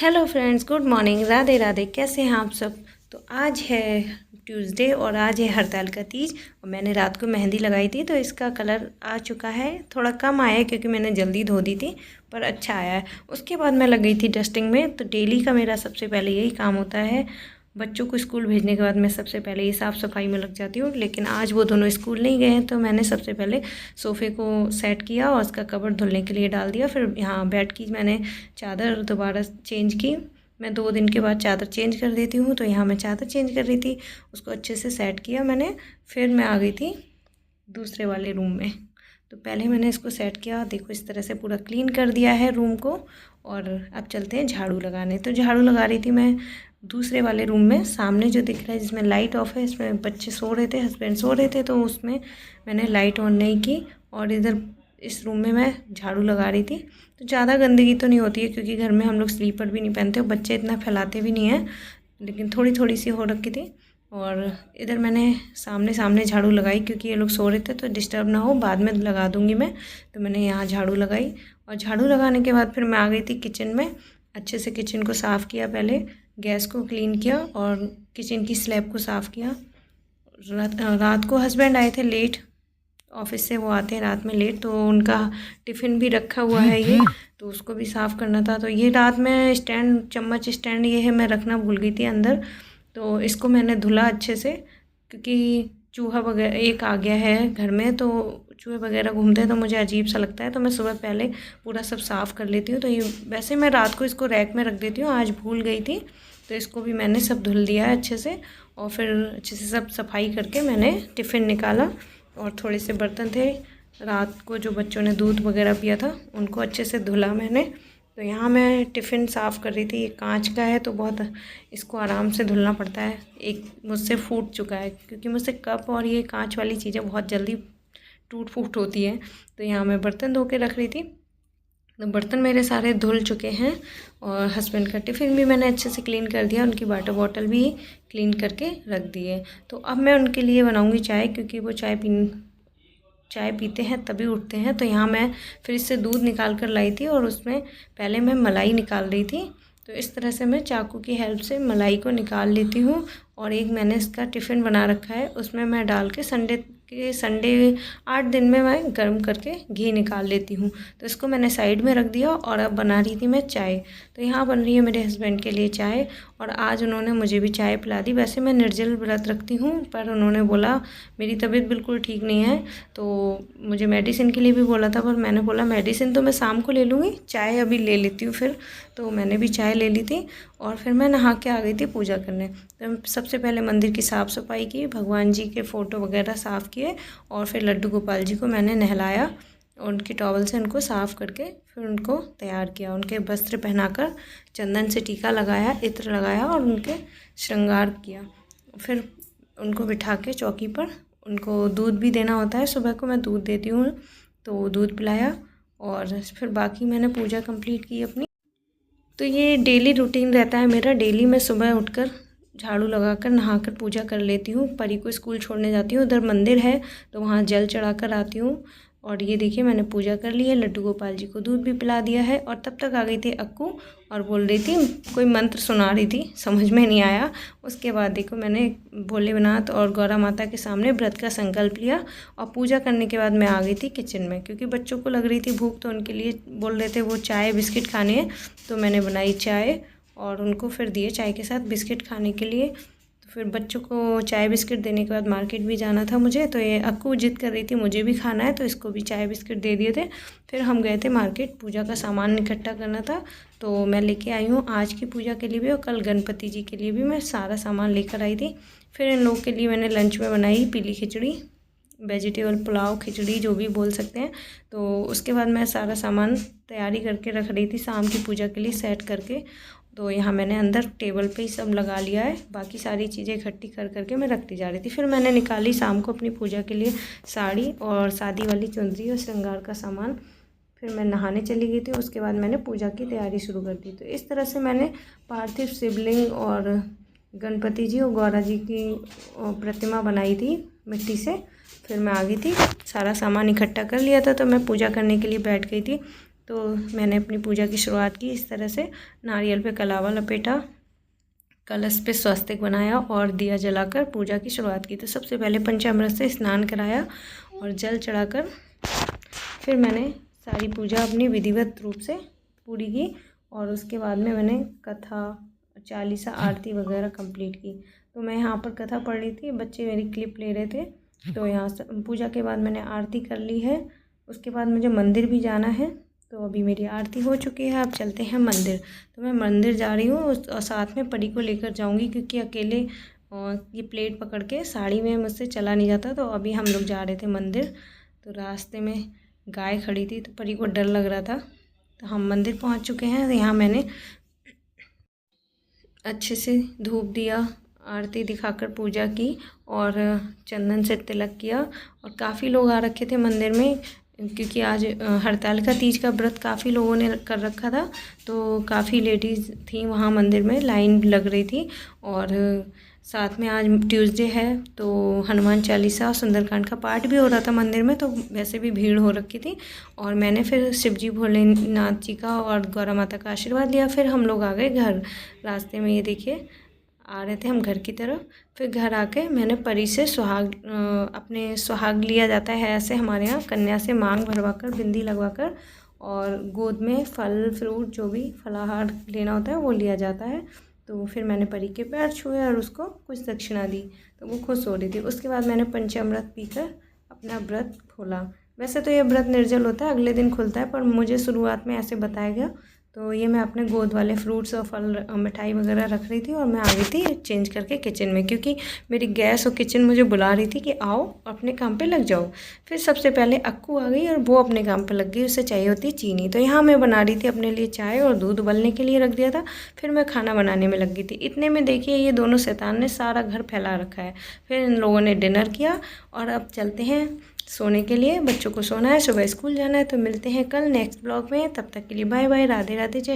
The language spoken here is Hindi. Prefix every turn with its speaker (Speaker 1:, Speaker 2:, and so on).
Speaker 1: Hello friends, good morning, Radhe Radhe. कैसे हैं आप सब। तो आज है ट्यूसडे और आज है हरतालिका तीज और मैंने रात को मेहंदी लगाई थी तो इसका कलर आ चुका है। थोड़ा कम आया है क्योंकि मैंने जल्दी धो दी थी, पर अच्छा आया है। उसके बाद मैं लग गई थी डस्टिंग में। तो डेली का मेरा सबसे पहले यही काम होता है। बच्चों को स्कूल भेजने के बाद मैं सबसे पहले ये साफ़ सफाई में लग जाती हूँ। लेकिन आज वो दोनों स्कूल नहीं गए हैं तो मैंने सबसे पहले सोफ़े को सेट किया और उसका कवर धुलने के लिए डाल दिया। फिर यहाँ बेड की मैंने चादर दोबारा चेंज की। मैं 2 दिन के बाद चादर चेंज कर देती हूँ, तो यहाँ मैं चादर चेंज कर रही थी, उसको अच्छे से सेट किया मैंने। फिर मैं आ गई थी दूसरे वाले रूम में। तो पहले मैंने इसको सेट किया, देखो इस तरह से पूरा क्लीन कर दिया है रूम को। और अब चलते हैं झाड़ू लगाने। तो झाड़ू लगा रही थी मैं दूसरे वाले रूम में, सामने जो दिख रहा है जिसमें लाइट ऑफ है, इसमें बच्चे सो रहे थे, हस्बैंड सो रहे थे, तो उसमें मैंने लाइट ऑन नहीं की। और इधर इस रूम में मैं झाड़ू लगा रही थी। तो ज़्यादा गंदगी तो नहीं होती है क्योंकि घर में हम लोग स्लीपर भी नहीं पहनते और बच्चे इतना फैलाते भी नहीं हैं, लेकिन थोड़ी थोड़ी सी हो रखी थी। और इधर मैंने सामने सामने झाड़ू लगाई क्योंकि ये लोग सो रहे थे तो डिस्टर्ब ना हो, बाद में लगा दूंगी मैं। तो मैंने यहाँ झाड़ू लगाई और झाड़ू लगाने के बाद फिर मैं आ गई थी किचन में। अच्छे से किचन को साफ़ किया, पहले गैस को क्लीन किया और किचन की स्लैब को साफ़ किया। रात को हस्बैंड आए थे लेट ऑफिस से, वो आते हैं रात में लेट, तो उनका टिफ़िन भी रखा हुआ है ये, तो उसको भी साफ़ करना था। तो ये रात में स्टैंड, चम्मच स्टैंड ये है, मैं रखना भूल गई थी अंदर। तो इसको मैंने धुला अच्छे से क्योंकि चूहा वगैरह एक आ गया है घर में, तो चूहे वगैरह घूमते हैं तो मुझे अजीब सा लगता है। तो मैं सुबह पहले पूरा सब साफ़ कर लेती हूँ। तो ये वैसे मैं रात को इसको रैक में रख देती हूँ, आज भूल गई थी, तो इसको भी मैंने सब धुल दिया है अच्छे से। और फिर अच्छे से सब सफाई करके मैंने टिफ़िन निकाला। और थोड़े से बर्तन थे रात को जो बच्चों ने दूध वगैरह पिया था, उनको अच्छे से धुला मैंने। तो यहाँ मैं टिफ़िन साफ़ कर रही थी। ये कांच का है तो बहुत इसको आराम से धुलना पड़ता है। एक मुझसे फूट चुका है क्योंकि मुझसे कप और ये कांच वाली चीज़ें बहुत जल्दी टूट फूट होती है। तो यहाँ मैं बर्तन धो के रख रही थी। तो बर्तन मेरे सारे धुल चुके हैं और हस्बैंड का टिफ़िन भी मैंने अच्छे से क्लीन कर दिया, उनकी वाटर बॉटल भी क्लीन करके रख दी है। तो अब मैं उनके लिए बनाऊंगी चाय क्योंकि वो चाय पीते हैं तभी उठते हैं। तो यहाँ मैं फ्रिज से दूध निकाल कर लाई थी और उसमें पहले मैं मलाई निकाल रही थी। तो इस तरह से मैं चाकू की हेल्प से मलाई को निकाल लेती हूँ। और एक मैंने इसका टिफ़िन बना रखा है, उसमें मैं डाल के संडे 8 दिन में मैं गर्म करके घी निकाल लेती हूँ। तो इसको मैंने साइड में रख दिया और अब बना रही थी मैं चाय। तो यहाँ बन रही है मेरे हस्बैंड के लिए चाय और आज उन्होंने मुझे भी चाय पिला दी। वैसे मैं निर्जल व्रत रखती हूँ, पर उन्होंने बोला मेरी तबीयत बिल्कुल ठीक नहीं है, तो मुझे मेडिसिन के लिए भी बोला था, पर मैंने बोला मेडिसिन तो मैं शाम को ले लूँगी, चाय अभी ले लेती हूँ फिर। तो मैंने भी चाय ले ली थी और फिर मैं नहा के आ गई थी पूजा करने। तो सबसे पहले मंदिर की साफ़ सफाई की, भगवान जी के फ़ोटो वगैरह साफ़ किए और फिर लड्डू गोपाल जी को मैंने नहलाया और उनकी टॉवल से उनको साफ़ करके फिर उनको तैयार किया। उनके वस्त्र पहनाकर चंदन से टीका लगाया, इत्र लगाया और उनके श्रृंगार किया। फिर उनको बिठा के चौकी पर उनको दूध भी देना होता है, सुबह को मैं दूध देती हूँ, तो दूध पिलाया और फिर बाकी मैंने पूजा कंप्लीट की अपनी। तो ये डेली रूटीन रहता है मेरा। डेली मैं सुबह उठकर झाड़ू लगाकर नहाकर पूजा कर लेती हूँ, परी को स्कूल छोड़ने जाती हूँ, उधर मंदिर है तो वहाँ जल चढ़ाकर आती हूँ। और ये देखिए मैंने पूजा कर ली है, लड्डू गोपाल जी को दूध भी पिला दिया है। और तब तक आ गई थी अक्कू और बोल रही थी, कोई मंत्र सुना रही थी, समझ में नहीं आया। उसके बाद देखो मैंने भोलेनाथ और गौरा माता के सामने व्रत का संकल्प लिया और पूजा करने के बाद मैं आ गई थी किचन में क्योंकि बच्चों को लग रही थी भूख, तो उनके लिए बोल रहे थे वो चाय बिस्किट खाने हैं। तो मैंने बनाई चाय और उनको फिर दिए चाय के साथ बिस्किट खाने के लिए। तो फिर बच्चों को चाय बिस्किट देने के बाद मार्केट भी जाना था मुझे, तो ये अक्कू जिद कर रही थी मुझे भी खाना है, तो इसको भी चाय बिस्किट दे दिए थे। फिर हम गए थे मार्केट, पूजा का सामान इकट्ठा करना था, तो मैं लेके आई हूँ आज की पूजा के लिए भी और कल गणपति जी के लिए भी मैं सारा सामान लेकर आई थी। फिर इन लोग के लिए मैंने लंच में बनाई पीली खिचड़ी, वेजिटेबल पुलाव, खिचड़ी जो भी बोल सकते हैं। तो उसके बाद मैं सारा सामान तैयारी करके रख रही थी शाम की पूजा के लिए सेट करके। तो यहाँ मैंने अंदर टेबल पे ही सब लगा लिया है, बाकी सारी चीज़ें इकट्ठी कर करके मैं रखती जा रही थी। फिर मैंने निकाली शाम को अपनी पूजा के लिए साड़ी और शादी वाली चुंदरी और श्रृंगार का सामान। फिर मैं नहाने चली गई थी, उसके बाद मैंने पूजा की तैयारी शुरू कर दी। तो इस तरह से मैंने पार्थिव शिवलिंग और गणपति जी और गौरा जी की प्रतिमा बनाई थी मिट्टी से। फिर मैं आ गई थी, सारा सामान इकट्ठा कर लिया था, तो मैं पूजा करने के लिए बैठ गई थी। तो मैंने अपनी पूजा की शुरुआत की इस तरह से। नारियल पे कलावा लपेटा, कलश पे स्वस्तिक बनाया और दिया जलाकर पूजा की शुरुआत की। तो सबसे पहले पंचामृत से स्नान कराया और जल चढ़ाकर फिर मैंने सारी पूजा अपनी विधिवत रूप से पूरी की। और उसके बाद में मैंने कथा, चालीसा, आरती वगैरह कंप्लीट की। तो मैं यहाँ पर कथा पढ़ रही थी, बच्चे मेरी क्लिप ले रहे थे। तो यहाँ से पूजा के बाद मैंने आरती कर ली है। उसके बाद मुझे मंदिर भी जाना है। तो अभी मेरी आरती हो चुकी है, अब चलते हैं मंदिर। तो मैं मंदिर जा रही हूँ और साथ में परी को लेकर जाऊँगी, क्योंकि अकेले ये प्लेट पकड़ के साड़ी में मुझसे चला नहीं जाता। तो अभी हम लोग जा रहे थे मंदिर। तो रास्ते में गाय खड़ी थी तो परी को डर लग रहा था। तो हम मंदिर पहुँच चुके हैं। यहाँ मैंने अच्छे से धूप दिया, आरती दिखाकर पूजा की और चंदन से तिलक किया। और काफ़ी लोग आ रखे थे मंदिर में, क्योंकि आज हरतालिका तीज का व्रत काफ़ी लोगों ने कर रखा था। तो काफ़ी लेडीज़ थी वहाँ मंदिर में, लाइन लग रही थी। और साथ में आज ट्यूसडे है तो हनुमान चालीसा और सुंदरकांड का पाठ भी हो रहा था मंदिर में। तो वैसे भी भीड़ हो रखी थी। और मैंने फिर शिवजी भोलेनाथ जी का और गौरा माता का आशीर्वाद लिया। फिर हम लोग आ गए घर। रास्ते में ये देखिए आ रहे थे हम घर की तरफ। फिर घर आके मैंने परी से अपने सुहाग लिया जाता है ऐसे हमारे यहाँ, कन्या से मांग भरवाकर, बिंदी लगवाकर और गोद में फल फ्रूट जो भी फलाहार लेना होता है वो लिया जाता है। तो फिर मैंने परी के पैर छुए और उसको कुछ दक्षिणा दी। तो वो खुश हो रही थी। उसके बाद मैंने पंचामृत पीकर अपना व्रत खोला। वैसे तो ये व्रत निर्जल होता है, अगले दिन खुलता है, पर मुझे शुरुआत में ऐसे बताया गया। तो ये मैं अपने गोद वाले फ्रूट्स और फल मिठाई वगैरह रख रही थी और मैं आ गई थी चेंज करके किचन में, क्योंकि मेरी गैस और किचन मुझे बुला रही थी कि आओ अपने काम पे लग जाओ। फिर सबसे पहले अक्कू आ गई और वो अपने काम पे लग गई, उसे चाहिए होती है चीनी। तो यहाँ मैं बना रही थी अपने लिए चाय और दूध उबलने के लिए रख दिया था। फिर मैं खाना बनाने में लग गई थी। इतने में देखिए ये दोनों शैतान ने सारा घर फैला रखा है। फिर इन लोगों ने डिनर किया और अब चलते हैं सोने के लिए। बच्चों को सोना है, सुबह स्कूल जाना है। तो मिलते हैं कल नेक्स्ट ब्लॉग में। तब तक के लिए बाय बाय, राधे राधे, जय।